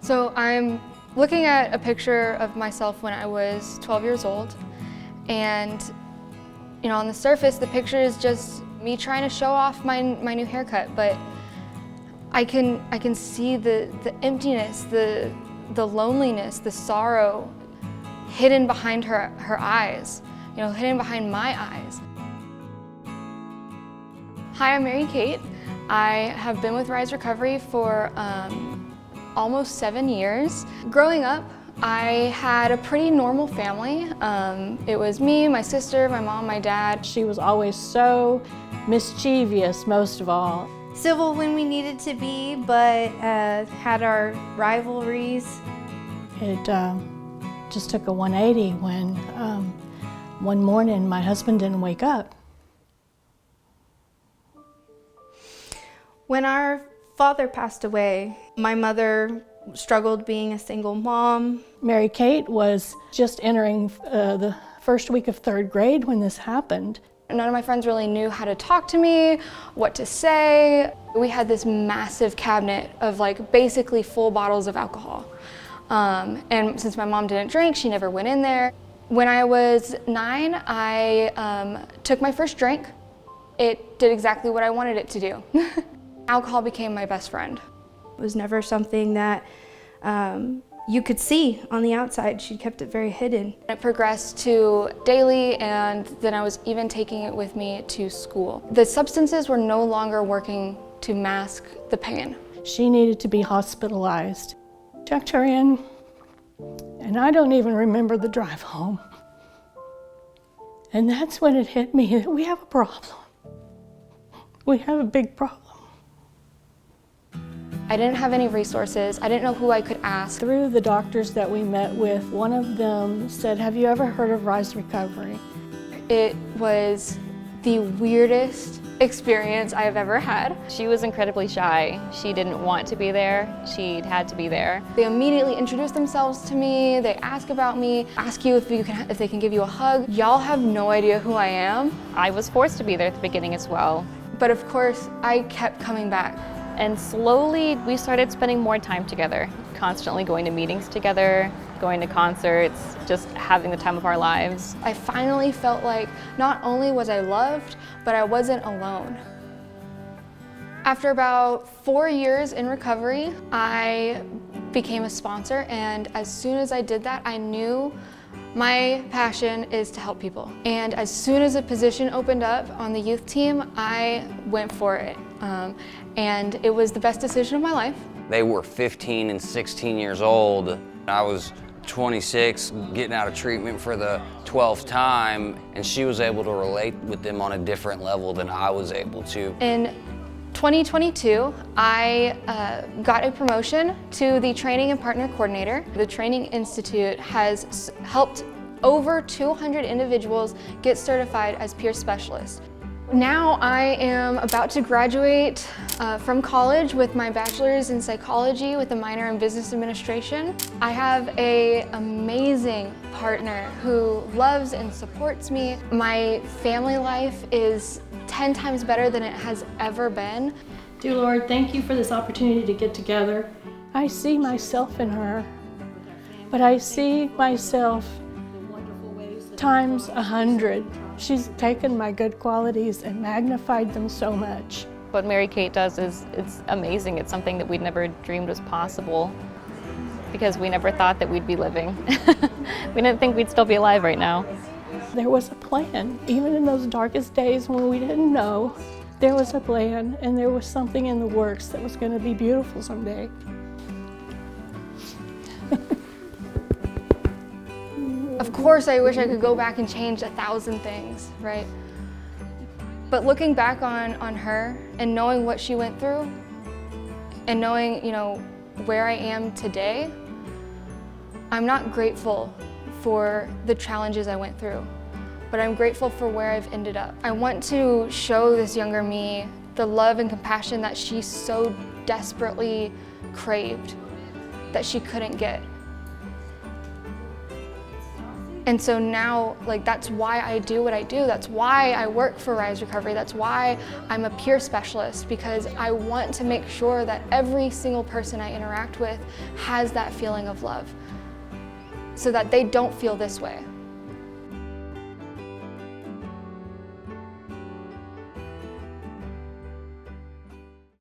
So I'm looking at a picture of myself when I was 12 years old, and on the surface the picture is just me trying to show off my new haircut, but I can see the emptiness, the loneliness, the sorrow hidden behind her eyes, hidden behind my eyes. Hi, I'm Mary Kate. I have been with Rise Recovery for almost 7 years. Growing up, I had a pretty normal family. It was me, my sister, my mom, my dad. She was always so mischievous, most of all. Civil when we needed to be, but had our rivalries. It just took a 180 when one morning my husband didn't wake up. When our father passed away, my mother struggled being a single mom. Mary Kate was just entering the first week of 3rd grade when this happened. None of my friends really knew how to talk to me, what to say. We had this massive cabinet of basically full bottles of alcohol. And since my mom didn't drink, she never went in there. When I was 9, I took my first drink. It did exactly what I wanted it to do. Alcohol became my best friend. It was never something that you could see on the outside. She kept it very hidden. It progressed to daily, and then I was even taking it with me to school. The substances were no longer working to mask the pain. She needed to be hospitalized. Checked her in, and I don't even remember the drive home. And that's when it hit me that we have a problem. We have a big problem. I didn't have any resources. I didn't know who I could ask. Through the doctors that we met with, one of them said, "Have you ever heard of Rise Recovery?" It was the weirdest experience I've ever had. She was incredibly shy. She didn't want to be there. She had to be there. They immediately introduce themselves to me. They ask about me, ask you if they can give you a hug. Y'all have no idea who I am. I was forced to be there at the beginning as well. But of course, I kept coming back. And slowly, we started spending more time together, constantly going to meetings together, going to concerts, just having the time of our lives. I finally felt like not only was I loved, but I wasn't alone. After about 4 years in recovery, I became a sponsor, and as soon as I did that, I knew my passion is to help people. And as soon as a position opened up on the youth team, I went for it. And it was the best decision of my life. They were 15 and 16 years old. I was 26, getting out of treatment for the 12th time, and she was able to relate with them on a different level than I was able to. In 2022, I got a promotion to the Training and Partner Coordinator. The Training Institute has helped over 200 individuals get certified as peer specialists. Now I am about to graduate from college with my bachelor's in psychology with a minor in business administration. I have an amazing partner who loves and supports me. My family life is 10 times better than it has ever been. Dear Lord, thank you for this opportunity to get together. I see myself in her, but I see myself times 100. She's taken my good qualities and magnified them so much. What Mary Kate does it's amazing. It's something that we'd never dreamed was possible because we never thought that we'd be living. We didn't think we'd still be alive right now. There was a plan. Even in those darkest days when we didn't know, there was a plan, and there was something in the works that was going to be beautiful someday. Of course, I wish I could go back and change 1,000 things, right? But looking back on her and knowing what she went through and knowing, where I am today, I'm not grateful for the challenges I went through, but I'm grateful for where I've ended up. I want to show this younger me the love and compassion that she so desperately craved, that she couldn't get. And so now, like, that's why I do what I do. That's why I work for Rise Recovery. That's why I'm a peer specialist, because I want to make sure that every single person I interact with has that feeling of love so that they don't feel this way.